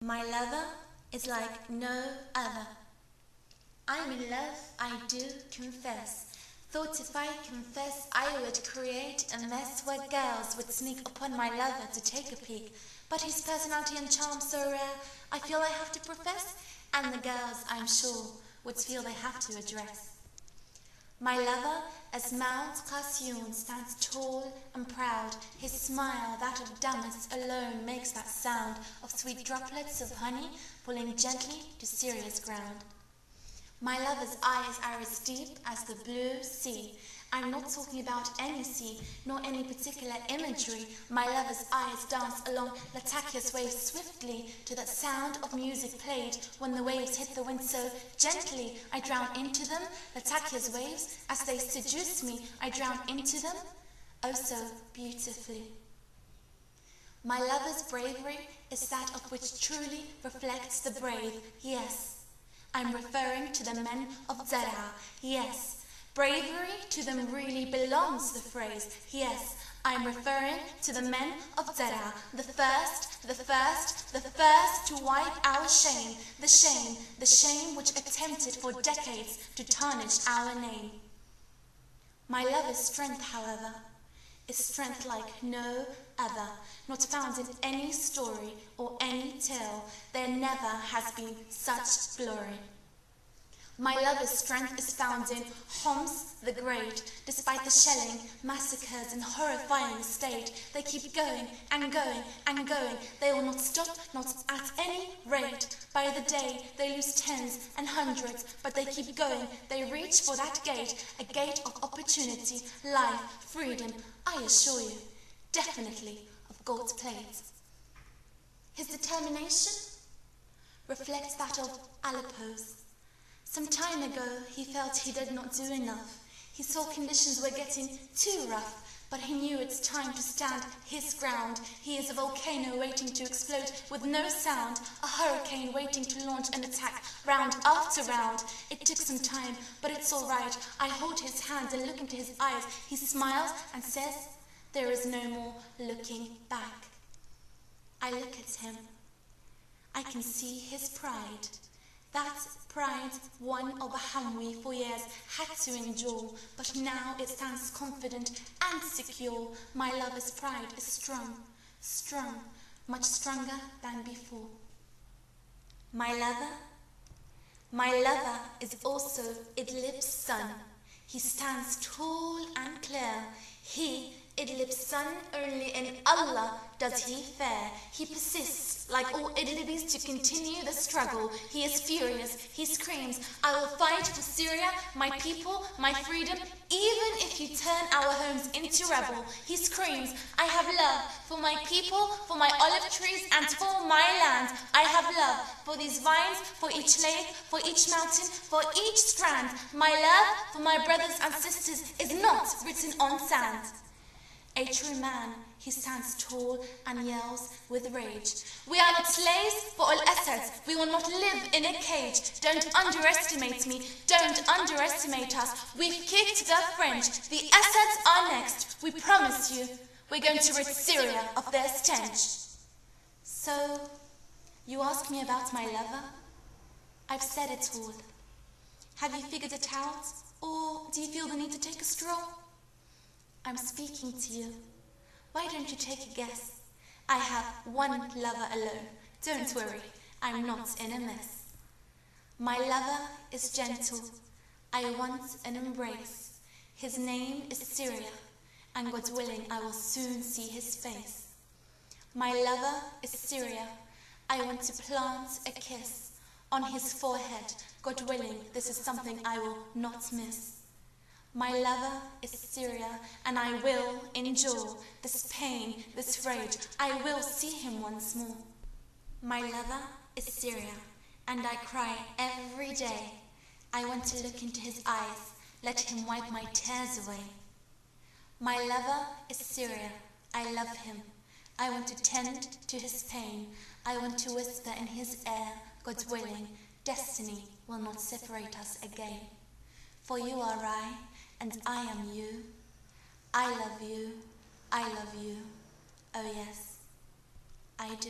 My lover is like no other. I'm in love, I do confess. Thought if I confess I would create a mess where girls would sneak upon my lover to take a peek. But his personality and charm so rare, I feel I have to profess, and the girls, I'm sure, would feel they have to address. My lover, as Mount Cassion, stands tall and proud. His smile, that of Damas, alone makes that sound of sweet droplets of honey falling gently to Syria's ground. My lover's eyes are as deep as the blue sea. I'm not talking about any sea, nor any particular imagery. My lover's eyes dance along Latakia's waves swiftly to that sound of music played when the waves hit the wind so gently. I drown into them, Latakia's waves, as they seduce me. I drown into them, oh so beautifully. My lover's bravery is that of which truly reflects the brave, yes. I'm referring to the men of Zara, yes. Bravery to them really belongs, the phrase, yes. I'm referring to the men of Zara, the first to wipe our shame, the shame which attempted for decades to tarnish our name. My lover's strength, however, is strength like no other, not found in any story or any tale. There never has been such glory. My lover's strength is found in Homs the Great. Despite the shelling, massacres, and horrifying state, they keep going and going and going. They will not stop, not at any rate. By the day, they lose tens and hundreds, but they keep going. They reach for that gate, a gate of opportunity, life, freedom, I assure you, definitely of gold plate. His determination reflects that of Aleppo's. Some time ago, he felt he did not do enough. He saw conditions were getting too rough, but he knew it's time to stand his ground. He is a volcano waiting to explode with no sound, a hurricane waiting to launch an attack round after round. It took some time, but it's all right. I hold his hand and look into his eyes. He smiles and says, there is no more looking back. I look at him. I can see his pride. That pride one of a Hamwi for years had to endure, but now it stands confident and secure. My lover's pride is strong, much stronger than before. My lover is also Idlib's son. He stands tall and clear. He, Idlib's son, only in Allah does he fare. He persists, like all Idlibis, to continue the struggle. He is furious. He screams, I will fight for Syria, my people, my freedom, even if you turn our homes into rubble. He screams, I have love for my people, for my olive trees, and for my land. I have love for these vines, for each lake, for each mountain, for each strand. My love for my brothers and sisters is not written on sand. A true man, he stands tall and yells with rage. We are not slaves for all Assads. We will not live in a cage. Don't underestimate me. Don't underestimate us. We've kicked the French. The Assads are next. We promise you, we're going to rid Syria of their stench. So, you ask me about my lover? I've said it all. Have you figured it out? Or do you feel the need to take a stroll? I'm speaking to you. Why don't you take a guess? I have one lover alone. Don't worry, I'm not in a mess. My lover is gentle. I want an embrace. His name is Syria, and God willing, I will soon see his face. My lover is Syria. I want to plant a kiss on his forehead. God willing, this is something I will not miss. My lover is Syria, and I will endure this pain, this rage. I will see him once more. My lover is Syria, and I cry every day. I want to look into his eyes, let him wipe my tears away. My lover is Syria, I love him. I want to tend to his pain. I want to whisper in his ear, God willing, destiny will not separate us again. For you are I, and I am you. I love you, I love you. Oh yes, I do.